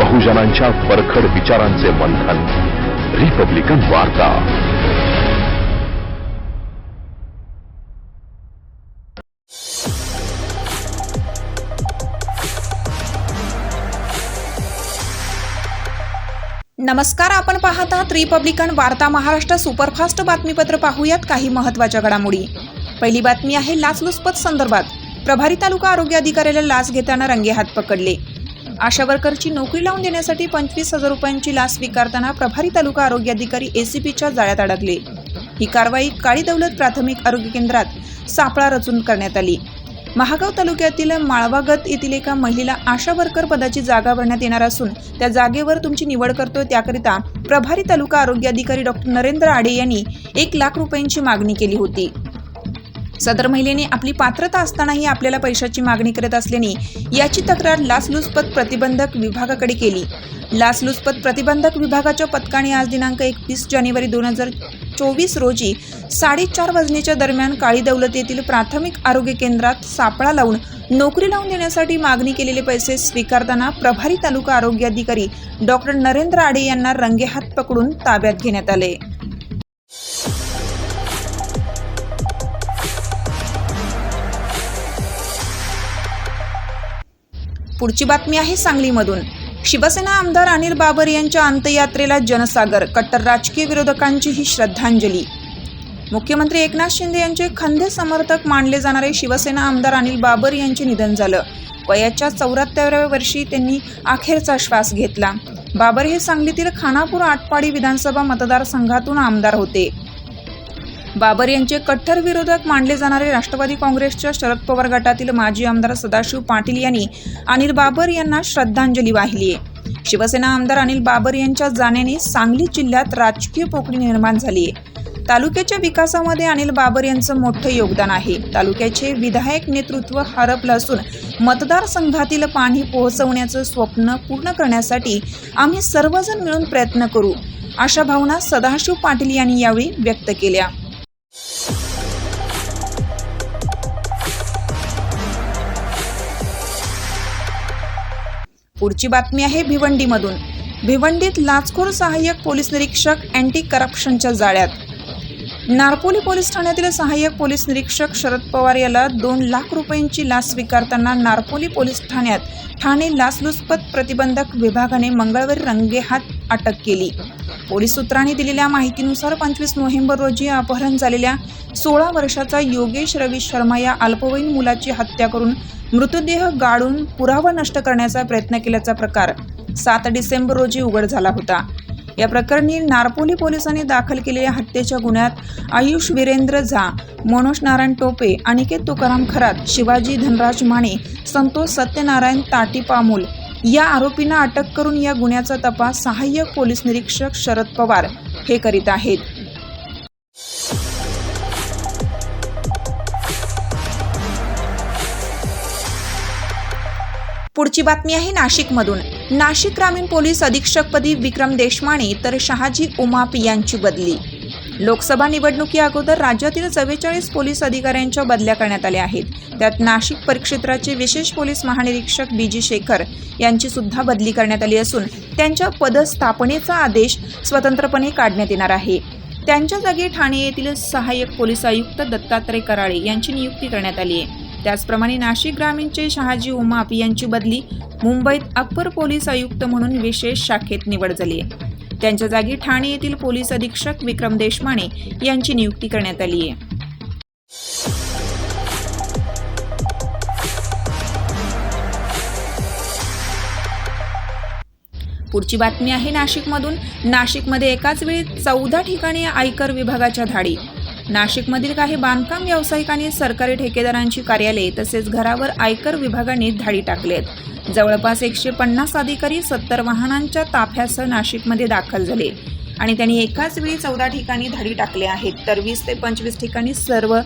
बहुजनांच्या परखड विचारांचे मंथन. रिपब्लिकन वार्ता. नमस्कार, आपण पाहत आहात रिपब्लिकन वार्ता महाराष्ट्र सुपरफास्ट बातमीपत्र. पाहूयात काही महत्त्वाच्या घडामोडी. पहिली बातमी आहे लाचलुचपत संदर्भात. प्रभारी तालुका आरोग्य अधिकाऱ्याला लाच घेताना रंगेहात पकडले. आशा वर्करची नोकरी लावून देण्यासाठी 25,000 रुपयांची लाच स्वीकारताना प्रभारी तालुका आरोग्य अधिकारी एसीपीच्या जाळ्यात अडकले. ही कारवाई काळी दौलत प्राथमिक आरोग्य केंद्रात सापळा रचून करण्यात आली. महागाव तालुक्यातील माळवागत येथील एका महिलेला आशा वर्कर पदाची जागा भरण्यात येणार असून त्या जागेवर तुमची निवड करतोय त्याकरिता प्रभारी तालुका आरोग्य अधिकारी डॉक्टर नरेंद्र आडे यांनी 1 लाख रुपयांची मागणी केली होती. सदर महिलेने आपली पात्रता असतानाही आपल्याला पैशाची मागणी करत असल्याने याची तक्रार लाचलुचपत प्रतिबंधक विभागाकडे केली. लाचलुचपत प्रतिबंधक विभागाच्या पथकाने आज दिनांक 21 जानेवारी 2024 रोजी 4:30 वाजण्याच्या दरम्यान काळी दौलत येथील प्राथमिक आरोग्य केंद्रात सापळा लावून नोकरी लावून देण्यासाठी मागणी केलेले पैसे स्वीकारताना प्रभारी तालुका आरोग्य अधिकारी डॉक्टर नरेंद्र आडे यांना रंगेहात पकडून ताब्यात घेण्यात आले. पुढची बातमी आहे सांगलीमधून. शिवसेना आमदार अनिल बाबर यांच्या अंत्ययात्रेला जनसागर. कट्टर राजकीय विरोधकांची ही श्रद्धांजली. मुख्यमंत्री एकनाथ शिंदे यांचे खंदे समर्थक मानले जाणारे शिवसेना आमदार अनिल बाबर यांचे निधन झालं. वयाच्या 74व्या वर्षी त्यांनी अखेरचा श्वास घेतला. बाबर हे सांगलीतील खानापूर आटपाडी विधानसभा मतदारसंघातून आमदार होते. बाबर यांचे कट्टर विरोधक मानले जाणारे राष्ट्रवादी काँग्रेसच्या शरद पवार गटातील माजी आमदार सदाशिव पाटील यांनी अनिल बाबर यांना श्रद्धांजली वाहिली आहे. शिवसेना आमदार अनिल बाबर यांच्या जाण्याने सांगली जिल्ह्यात राजकीय पोकळी निर्माण झाली आहे. तालुक्याच्या विकासामध्ये अनिल बाबर यांचं मोठं योगदान आहे. तालुक्याचे विधायक नेतृत्व हरपलं असून मतदारसंघातील पाणी पोहोचवण्याचं स्वप्न पूर्ण करण्यासाठी आम्ही सर्वजण मिळून प्रयत्न करू, अशा भावना सदाशिव पाटील यांनी यावेळी व्यक्त केल्या. पुढची बातमी आहे भिवंडीमधून. भिवंडीत लाचखोर सहाय्यक पोलीस निरीक्षक अँटी करप्शनच्या जाळ्यात. नारपोली पोलीस ठाण्यातील सहाय्यक पोलीस निरीक्षक शरद पवार याला 2 लाख रुपयांची लाच स्वीकारताना नारपोली पोलीस ठाण्यात ठाणे लाचलुचपत प्रतिबंधक विभागाने मंगळवारी रंगेहात अटक केली. पोलीस सूत्रांनी दिलेल्या माहितीनुसार 25 नोव्हेंबर रोजी अपहरण झालेल्या 16 वर्षाचा योगेश रवी शर्मा या अल्पवयीन मुलाची हत्या करून मृतदेह गाळून पुरावा नष्ट करण्याचा प्रयत्न केल्याचा प्रकार 7 डिसेंबर रोजी उघड झाला होता. या प्रकरणी नारपोली पोलिसांनी दाखल केलेल्या हत्येच्या गुन्ह्यात आयुष वीरेंद्र झा, मनोज नारायण टोपे, अनिकेत तुकाराम खरात, शिवाजी धनराज माने, संतोष सत्यनारायण ताटीपामूल या आरोपींना अटक करून या गुन्ह्याचा तपास सहाय्यक पोलीस निरीक्षक शरद पवार हे करीत आहेत. पुढची बातमी आहे नाशिकमधून. नाशिक ग्रामीण पोलीस अधीक्षकपदी विक्रम देशमाने तर शहाजी उमाप यांची बदली. लोकसभा निवडणुकी अगोदर राज्यातील 44 पोलीस अधिकाऱ्यांच्या बदल्या करण्यात आल्या आहेत. त्यात नाशिक परिक्षेत्राचे विशेष पोलीस महानिरीक्षक BG शेखर यांची सुद्धा बदली करण्यात आली असून त्यांच्या पदस्थापनेचा आदेश स्वतंत्रपणे काढण्यात येणार आहे. त्यांच्या जागी ठाणे येथील सहाय्यक पोलीस आयुक्त दत्तात्रय कराळे यांची नियुक्ती करण्यात आली आहे. त्याचप्रमाणे नाशिक ग्रामीणचे शहाजी उमाप यांची बदली मुंबईत अप्पर पोलीस आयुक्त म्हणून विशेष शाखेत निवड झाली आहे. त्यांच्या जागी ठाणे येथील पोलीस अधीक्षक विक्रम देशमाने यांची नियुक्ती करण्यात आली आहे. पुढची बातमी आहे नाशिकमधून. नाशिकमध्ये एकाच वेळी 14 ठिकाणी आयकर विभागाच्या धाडी. नाशिकमधील काही बांधकाम व्यावसायिकांनी सरकारी ठेकेदारांची कार्यालये तसेच घरावर आयकर विभागाने धाडी टाकलेत. जवळपास 150 अधिकारी 70 वाहनांच्या ताफ्यासह नाशिकमध्ये दाखल झाले आणि त्यांनी एकाच वेळी 14 ठिकाणी धाडी टाकल्या आहेत. तर 20 ते 25 ठिकाणी सर्व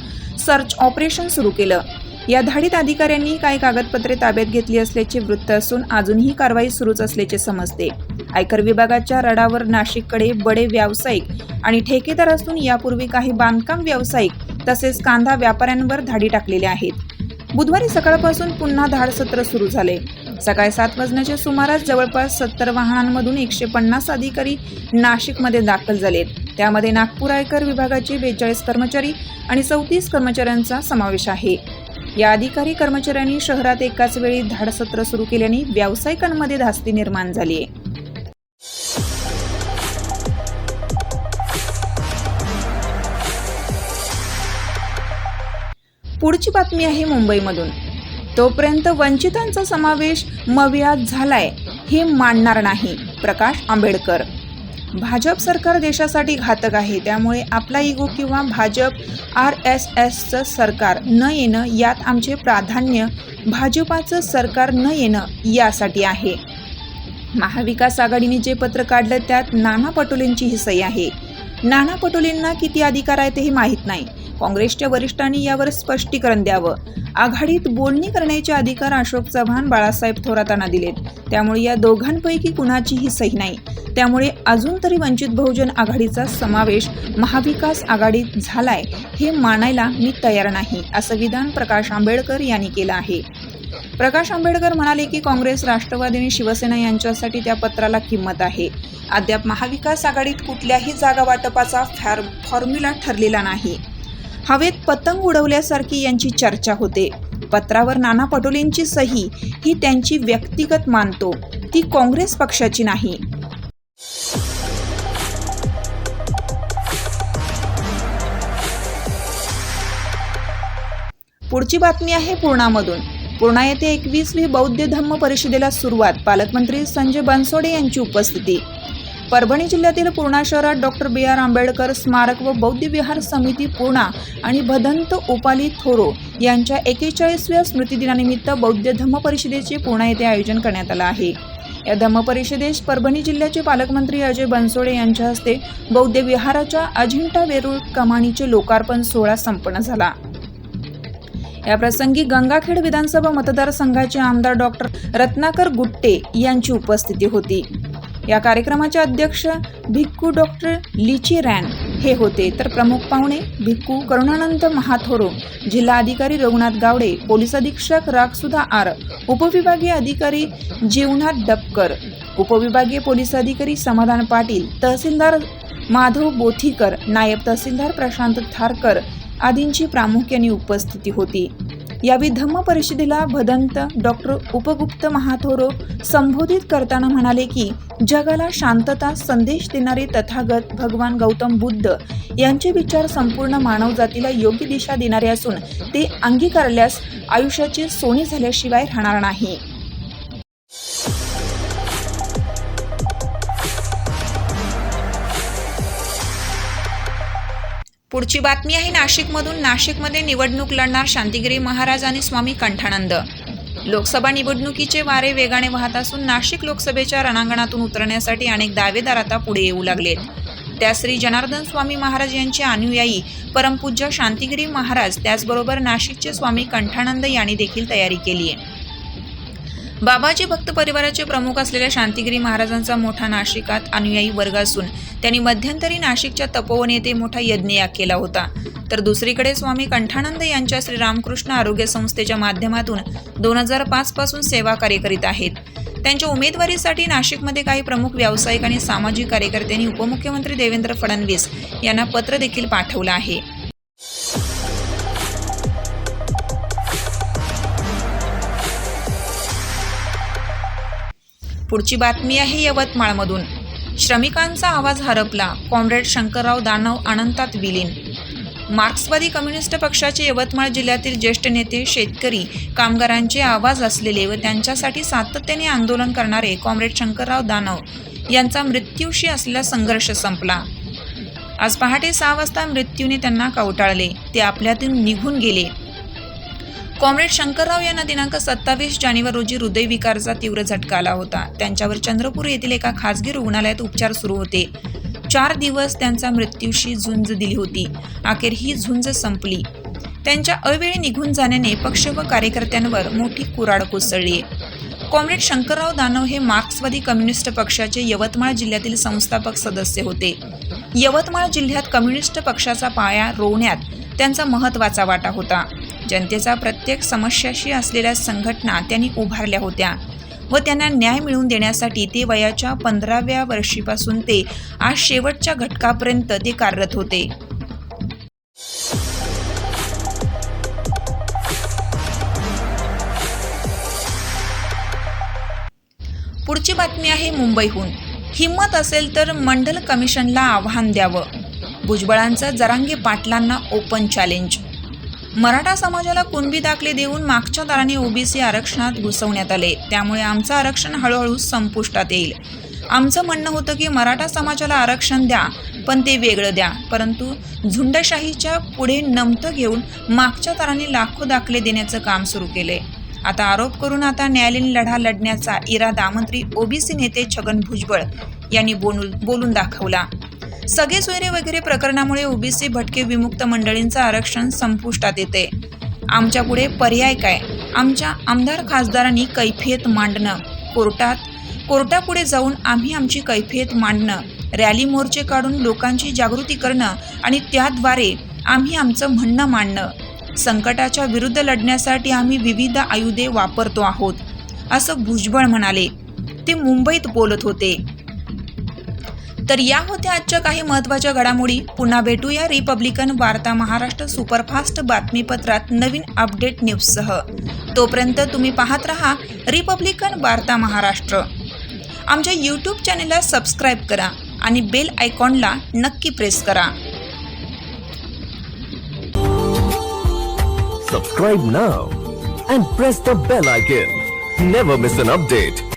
सर्च ऑपरेशन सुरू केलं. या धाडीत अधिकाऱ्यांनी काही कागदपत्रे ताब्यात घेतली असल्याचे वृत्त असून अजूनही कारवाई सुरूच असल्याचे समजते. आयकर विभागाच्या रडावर नाशिककडे बडे व्यावसायिक आणि ठेकेदार असून यापूर्वी काही बांधकाम व्यावसायिक तसेच कांदा व्यापाऱ्यांवर धाडी टाकलेल्या आहेत. बुधवारी सकाळपासून पुन्हा धाड सत्र सुरू झाले. सकाळी 7 वाजण्याच्या सुमारास जवळपास 70 वाहनांमधून 150 अधिकारी नाशिकमध्ये दाखल झालेत. त्यामध्ये नागपूर आयकर विभागाचे 42 कर्मचारी आणि 34 कर्मचाऱ्यांचा समावेश आहे. या अधिकारी कर्मचाऱ्यांनी शहरात एकाच वेळी धाडसत्र सुरू केल्याने व्यावसायिकांमध्ये धास्ती निर्माण झाली आहे. पुढची बातमी आहे मुंबईमधून. तोपर्यंत वंचितांचा समावेश मवियात झालाय हे मानणार नाही, प्रकाश आंबेडकर. भाजप सरकार देशासाठी घातक आहे, त्यामुळे आपला इगो किंवा भाजप RSSचं सरकार न येणं यात आमचे प्राधान्य भाजपाचं सरकार न येणं यासाठी आहे. महाविकास आघाडीने जे पत्र काढलं त्यात नाना पटोलेंची ही सही आहे. नाना पटोलेंना किती अधिकार आहेत हे माहीत नाही. काँग्रेसच्या वरिष्ठांनी यावर स्पष्टीकरण द्यावं. आघाडीत बोलणी करण्याचे अधिकार अशोक चव्हाण, बाळासाहेब थोरातांना दिलेत. त्यामुळे या दोघांपैकी कुणाचीही सही नाही. त्यामुळे अजून तरी वंचित बहुजन आघाडीचा समावेश महाविकास आघाडीत झालाय हे मानायला मी तयार नाही, असं विधान प्रकाश आंबेडकर यांनी केलं आहे. प्रकाश आंबेडकर म्हणाले की काँग्रेस, राष्ट्रवादी आणि शिवसेना यांच्यासाठी त्या पत्राला किंमत आहे. अद्याप महाविकास आघाडीत कुठल्याही जागा वाटपाचा फॉर्म्युला ठरलेला नाही. हवेत पतंग उडवल्यासारखी यांची चर्चा होते. पत्रावर नाना पटोलेंची सही ही त्यांची व्यक्तिगत मानतो, ती काँग्रेस पक्षाची नाही. पुढची बातमी आहे पूर्णामधून. पूर्णा येथे 21वी बौद्ध धम्म परिषदेला सुरुवात. पालकमंत्री संजय बनसोडे यांची उपस्थिती. परभणी जिल्ह्यातील पूर्णा शहरात डॉक्टर B.R. आंबेडकर स्मारक व बौद्ध विहार समिती पूर्णा आणि भदंत उपाली थोरो यांच्या 41व्या स्मृतिदिनानिमित्त बौद्ध धम्म परिषदेचे पूर्णा येथे आयोजन करण्यात आलं आहे. या धम्म परिषदेस परभणी जिल्ह्याचे पालकमंत्री अजय बनसोडे यांच्या हस्ते बौद्ध विहाराच्या अजिंठा वेरूळ कमानीचे लोकार्पण सोहळा संपन्न झाला. या प्रसंगी गंगाखेड विधानसभा मतदारसंघाचे आमदार डॉक्टर रत्नाकर गुट्टे यांची उपस्थिती होती. या कार्यक्रमाचे अध्यक्ष भिक्खू डॉक्टर लिची रॅन हे होते, तर प्रमुख पाहुणे भिक्खू करुणानंद महाथोरो, जिल्हा अधिकारी रघुनाथ गावडे, पोलीस अधीक्षक रागसुधा आर, उपविभागीय अधिकारी जीवनाथ डबकर, उपविभागीय पोलीस अधिकारी समाधान पाटील, तहसीलदार माधव बोथीकर, नायब तहसीलदार प्रशांत थारकर आदींची प्रामुख्याने उपस्थिती होती. यावेळी धम्म परिषदेला भदंत डॉक्टर उपगुप्त महाथोरो संबोधित करताना म्हणाले की जगाला शांतता संदेश देणारे तथागत भगवान गौतम बुद्ध यांचे विचार संपूर्ण मानवजातीला योग्य दिशा देणारे असून ते अंगीकारल्यास आयुष्याचे सोने झाल्याशिवाय राहणार नाही. पुढची बातमी आहे नाशिकमधून. नाशिकमध्ये निवडणूक लढणार शांतिगिरी महाराज आणि स्वामी कंठानंद. लोकसभा निवडणुकीचे वारे वेगाने वाहत असून नाशिक लोकसभेच्या रणांगणातून उतरण्यासाठी अनेक दावेदार आता पुढे येऊ लागलेत. त्या श्री जनार्दन स्वामी महाराज यांचे अनुयायी परमपूज्य शांतिगिरी महाराज, त्याचबरोबर नाशिकचे स्वामी कंठानंद यांनी देखील तयारी केली आहे. बाबाजी भक्त परिवाराचे प्रमुख असलेल्या शांतिगिरी महाराजांचा मोठा नाशिकात अनुयायी वर्ग असून त्यांनी मध्यंतरी नाशिकच्या तपोवन येथे मोठा यज्ञयाग केला होता. तर दुसरीकडे स्वामी कंठानंद यांच्या श्रीरामकृष्ण आरोग्य संस्थेच्या माध्यमातून 2005 पासून सेवा कार्य करीत आहेत. त्यांच्या उमेदवारीसाठी नाशिकमध्ये काही प्रमुख व्यावसायिक आणि सामाजिक कार्यकर्त्यांनी उपमुख्यमंत्री देवेंद्र फडणवीस यांना पत्र देखील पाठवलं आहे. पुढची बातमी आहे यवतमाळमधून. श्रमिकांचा आवाज हरपला. कॉम्रेड शंकरराव दानव अनंतात विलीन. मार्क्सवादी कम्युनिस्ट पक्षाचे यवतमाळ जिल्ह्यातील ज्येष्ठ नेते, शेतकरी, कामगारांचे आवाज असलेले व त्यांच्यासाठी सातत्याने आंदोलन करणारे कॉम्रेड शंकरराव दानव यांचा मृत्यूशी असलेला संघर्ष संपला. आज पहाटे 6 वाजता मृत्यूने त्यांना कवटाळले. ते आपल्यातून निघून गेले. कॉम्रेड शंकरराव यांना दिनांक 27 जानेवारी रोजी हृदयविकारचा तीव्र झटका आला होता. त्यांच्यावर चंद्रपूर येथील एका खासगी रुग्णालयात उपचार सुरू होते. 4 दिवस त्यांचा मृत्यूशी झुंज दिली होती. अखेर ही झुंज संपली. त्यांच्या अवेळी निघून जाण्याने पक्ष व कार्यकर्त्यांवर मोठी कुऱ्हाड कोसळली. कॉम्रेड शंकरराव दानव हे मार्क्सवादी कम्युनिस्ट पक्षाचे यवतमाळ जिल्ह्यातील संस्थापक सदस्य होते. यवतमाळ जिल्ह्यात कम्युनिस्ट पक्षाचा पाया रोवण्यात त्यांचा महत्त्वाचा वाटा होता. जनतेचा प्रत्येक समस्याशी असलेल्या संघटना त्यांनी उभारल्या होत्या. व त्यांना न्याय मिळवून देण्यासाठी ते वयाच्या 15व्या वर्षीपासून ते आज शेवटच्या घटकापर्यंत ते कार्यरत होते. पुढची बातमी आहे मुंबईहून. हिम्मत असेल तर मंडल कमिशनला आव्हान द्यावं. भुजबळांचं जरांगे पाटलांना ओपन चॅलेंज. मराठा समाजाला कुणबी दाखले देऊन मागच्या दाराने ओबीसी आरक्षणात घुसवण्यात आले. त्यामुळे आमचं आरक्षण हळूहळू संपुष्टात येईल. आमचं म्हणणं होतं की मराठा समाजाला आरक्षण द्या, पण ते वेगळं द्या. परंतु झुंडशाहीच्या पुढे नमतं घेऊन मागच्या दाराने लाखो दाखले देण्याचं काम सुरू केले. आता आरोप करून आता न्यायालयीन लढा लढण्याचा इरादा मंत्री ओबीसी नेते छगन भुजबळ यांनी बोलून दाखवला. सगळे सोयरे वगैरे प्रकरणामुळे ओबीसी भटके विमुक्त मंडळींचं आरक्षण संपुष्टात येते. आमच्या पुढे पर्याय काय? आमच्या आमदार खासदारांनी कैफियत मांडणं, कोर्टापुढे जाऊन आम्ही आमची कैफियत मांडणं, रॅली मोर्चे काढून लोकांची जागृती करणं आणि त्याद्वारे आम्ही आमचं म्हणणं मांडणं. संकटाच्या विरुद्ध लढण्यासाठी आम्ही विविध आयुधे वापरतो आहोत, असं भुजबळ म्हणाले. ते मुंबईत बोलत होते. तर या होत्या आजच्या काही महत्त्वाच्या घडामोडी. पुन्हा भेटूया रिपब्लिकन वार्ता महाराष्ट्र सुपरफास्ट बातमीपत्रात नवीन अपडेट न्यूजसह. तोपर्यंत तुम्ही पाहत रहा रिपब्लिकन वार्ता महाराष्ट्र. आमच्या यूट्यूब चॅनेलला सबस्क्राईब करा आणि बेल आयकॉनला नक्की प्रेस करा. Subscribe now and press the bell icon. Never miss an update.